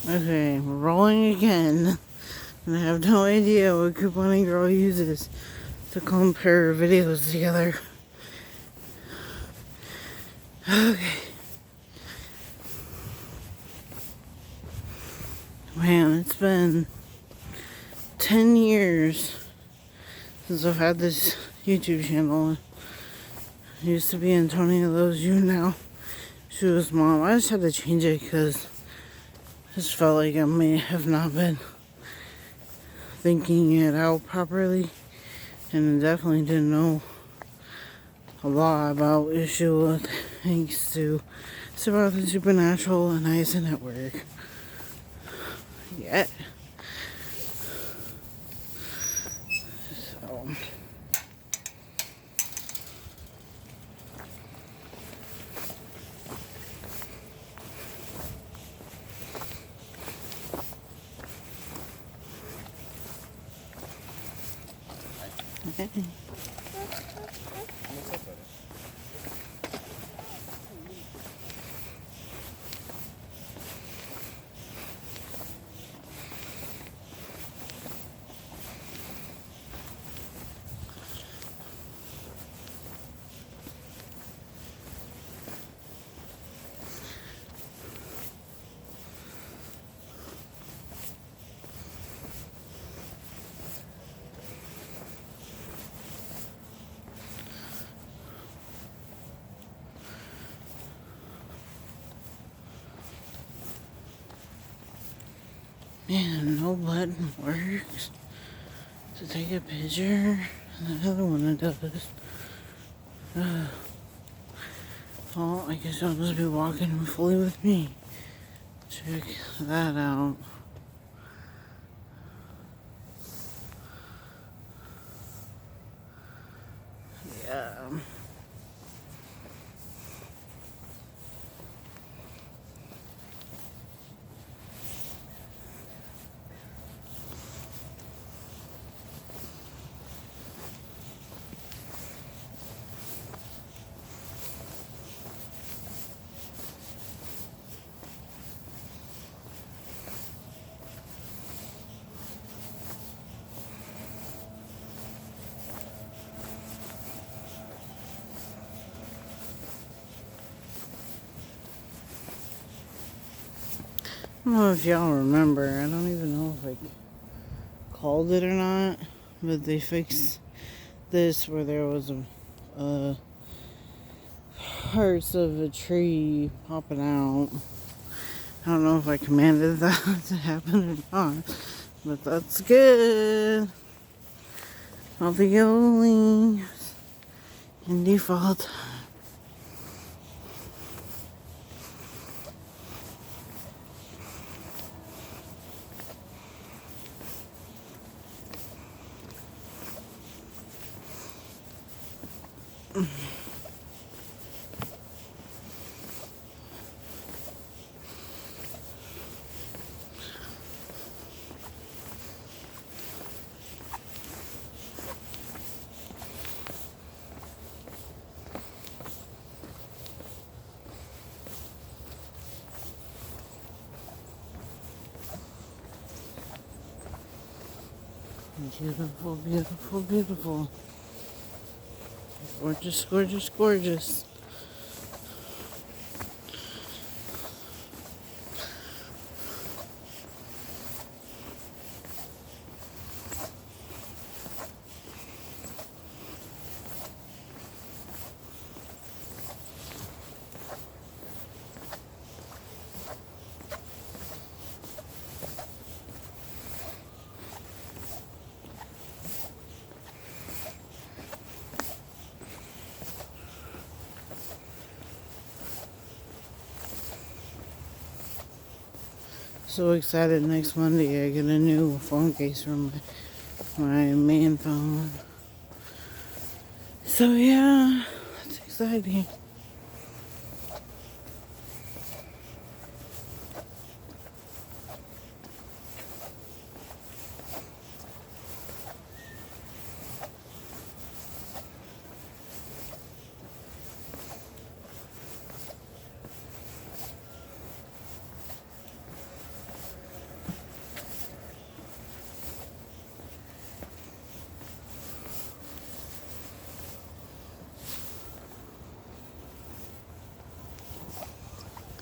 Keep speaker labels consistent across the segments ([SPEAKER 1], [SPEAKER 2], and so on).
[SPEAKER 1] Okay, we're rolling again. And I have no idea what Couponing Girl uses to compare videos together. Okay. Man, it's been 10 years since I've had this YouTube channel. It used to be Antonia Loves You, now she was Mom. I just had to change it because I just felt like I may have not been thinking it out properly. And I definitely didn't know a lot about Yeshua thanks to About the Supernatural and Isa Network. Yeah. So. Man, no button works to take a picture. And the other one that does. Well, I guess I'll just be walking fully with me. Check that out. Yeah. I don't know if y'all remember. I don't even know if I called it or not. But they fixed this where there was a parts of a tree popping out. I don't know if I commanded that to happen or not. But that's good. All the yellow leaves in default. Beautiful, beautiful, beautiful. Gorgeous, gorgeous, gorgeous. So excited, next Monday I get a new phone case from my main phone. So yeah, it's exciting.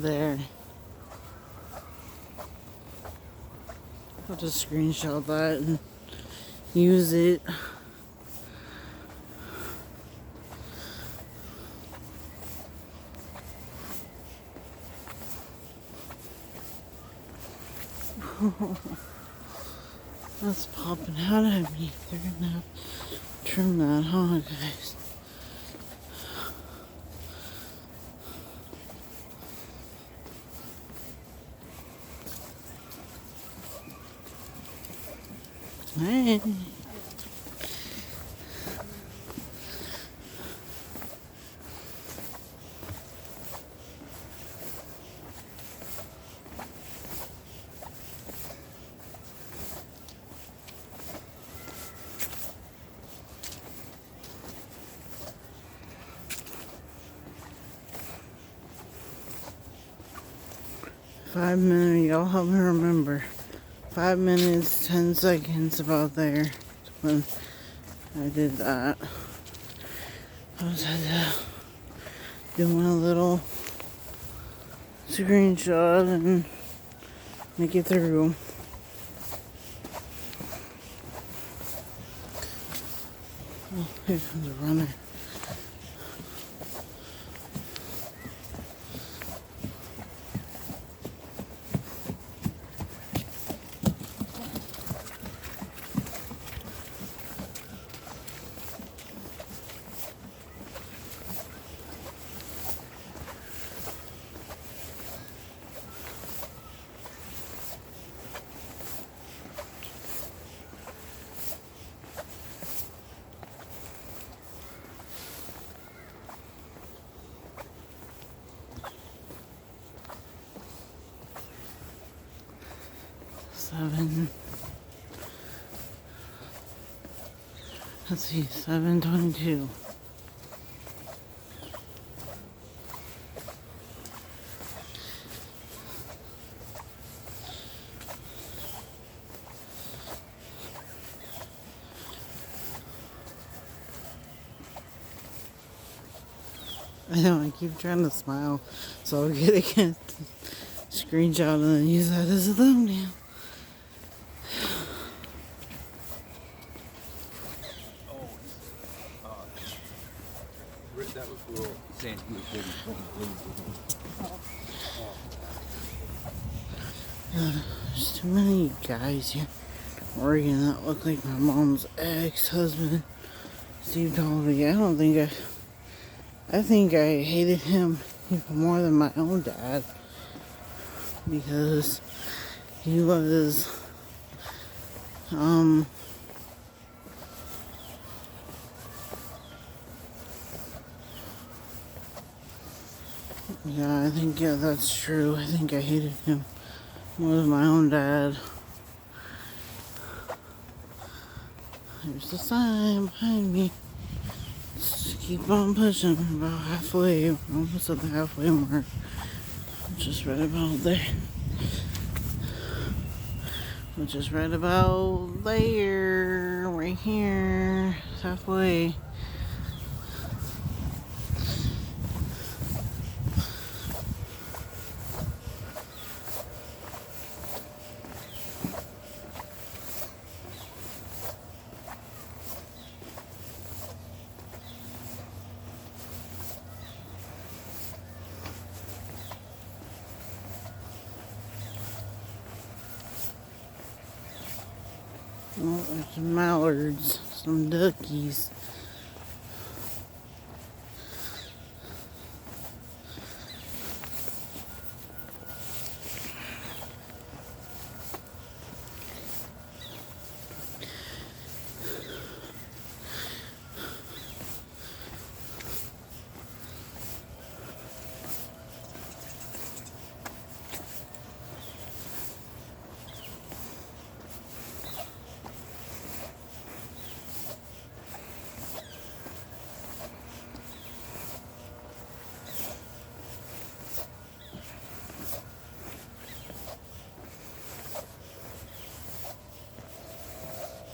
[SPEAKER 1] there. I'll just screenshot that and use it. That's popping out at me. They're gonna have to trim that, huh, guys? Hey. 5 minutes, y'all help me remember. 5 minutes, 10 seconds about there when I did that. I was had to do my little screenshot and make it through. Oh, here comes a runner. Let's see, 7:22. I know, I keep trying to smile, so I'll get a screenshot and then use that as a thumbnail.
[SPEAKER 2] That was real. Saying he was maybe 20.
[SPEAKER 1] There's too many guys here in Oregon that look like my mom's ex-husband, Steve Dolby. I think I hated him even more than my own dad because he was, yeah, I think, yeah, that's true. I think I hated him more than my own dad. There's the sign behind me. Just keep on pushing. About halfway. We're almost at the halfway mark. Just right about there. Which is right about there. Right here. Halfway. Oh, there's some mallards, some duckies.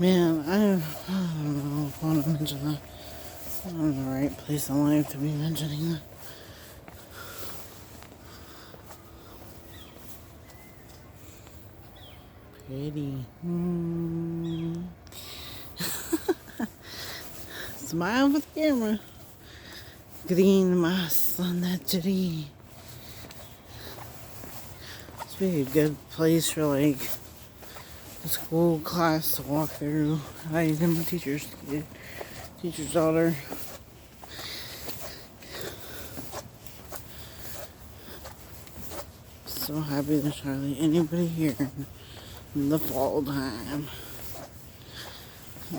[SPEAKER 1] Man, I don't know if I want to mention that. I'm in the right place in life to be mentioning that. Pretty. Smile for the camera. Green mask on that tree. This would be a good place for like a school class to walk through. I am a teacher's kid, teacher's daughter. So happy there's hardly anybody here in the fall time.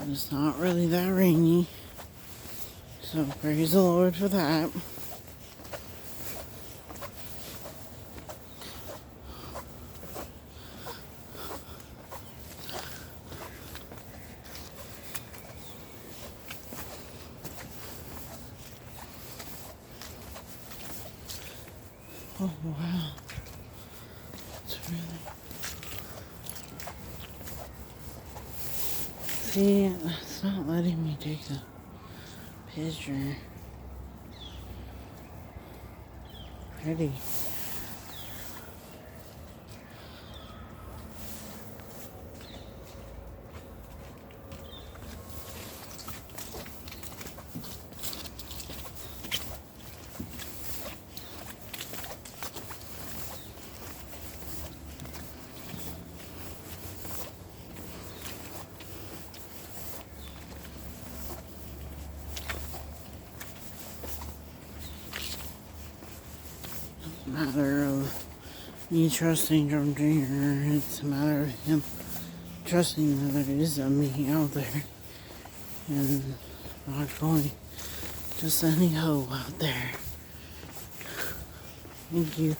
[SPEAKER 1] It's not really that rainy. So praise the Lord for that. Oh wow. It's really... See, it's not letting me take a picture. Pretty. Matter of me trusting Trump Jr. It's a matter of him trusting that there is a me out there and not going just any hoe out there. Thank you,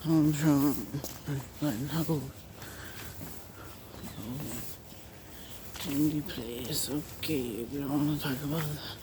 [SPEAKER 1] Donald Trump, for letting hoes. Indie place, okay, we don't want to talk about that.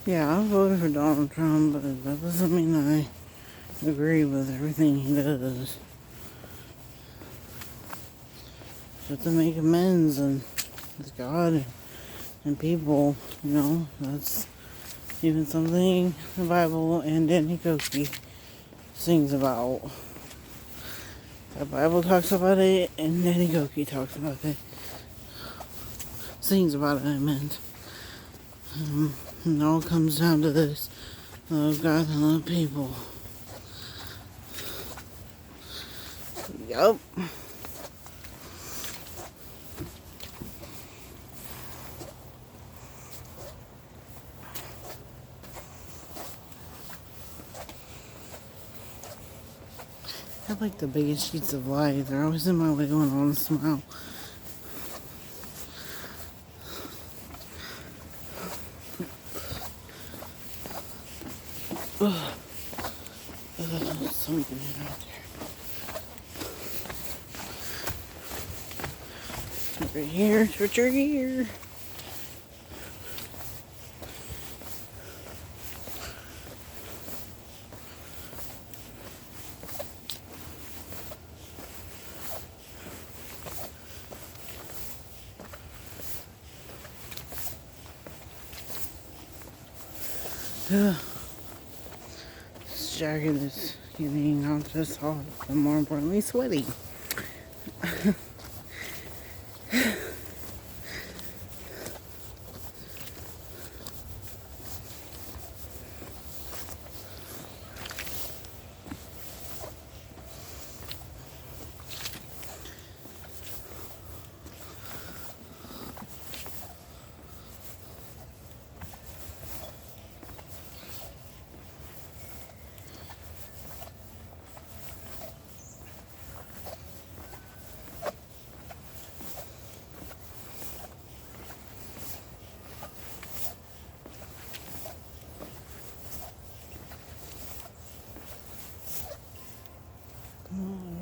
[SPEAKER 1] Yeah, I voted for Donald Trump, but that doesn't mean I agree with everything he does. Just have to make amends and with God and people, you know, that's even something the Bible and Danny Koki sings about. The Bible talks about it and Danny Koki talks about it. Sings about it, I meant. And it all comes down to this: love God and love people. Yup. I have like the biggest sheets of light. They're always in my way when I want to smile. Something out there. Right here, switch your gear. This jacket is getting not just hot, but more importantly sweaty.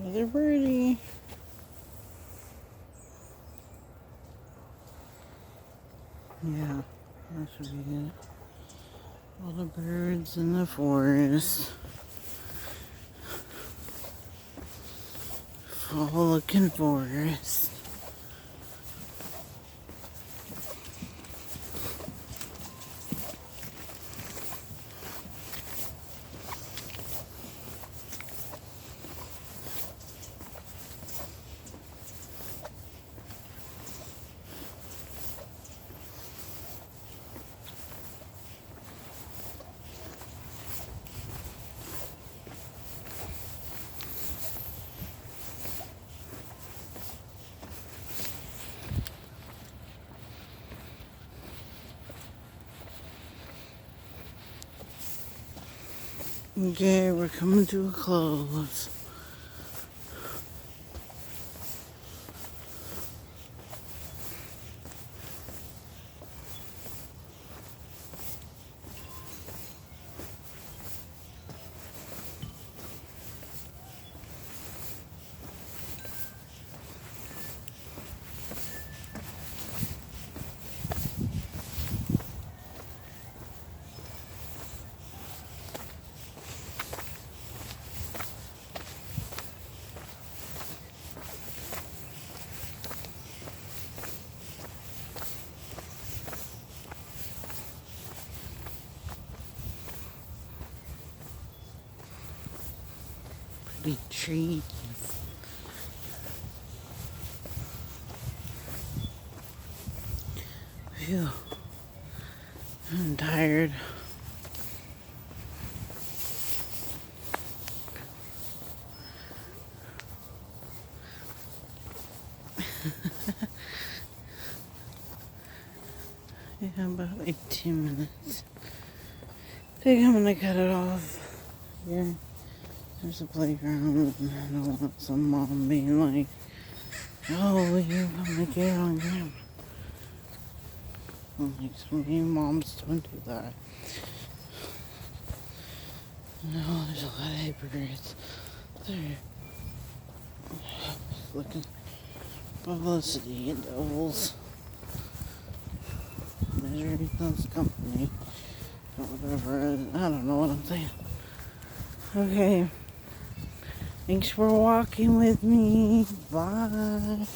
[SPEAKER 1] Another birdie. Yeah, that should be good. All the birds in the forest. Fall looking forest. Okay, we're coming to a close. Pretty trees. Phew. I'm tired. Yeah, about 18 minutes. I think I'm gonna cut it off. Yeah. There's a playground, and I don't want some mom being like, oh, you come to get on camera. I'm like, so many moms don't do that. No, there's a lot of hypocrites. They're looking publicity and devils. Measuring those company. Or whatever. I don't know what I'm saying. Okay. Thanks for walking with me. Bye.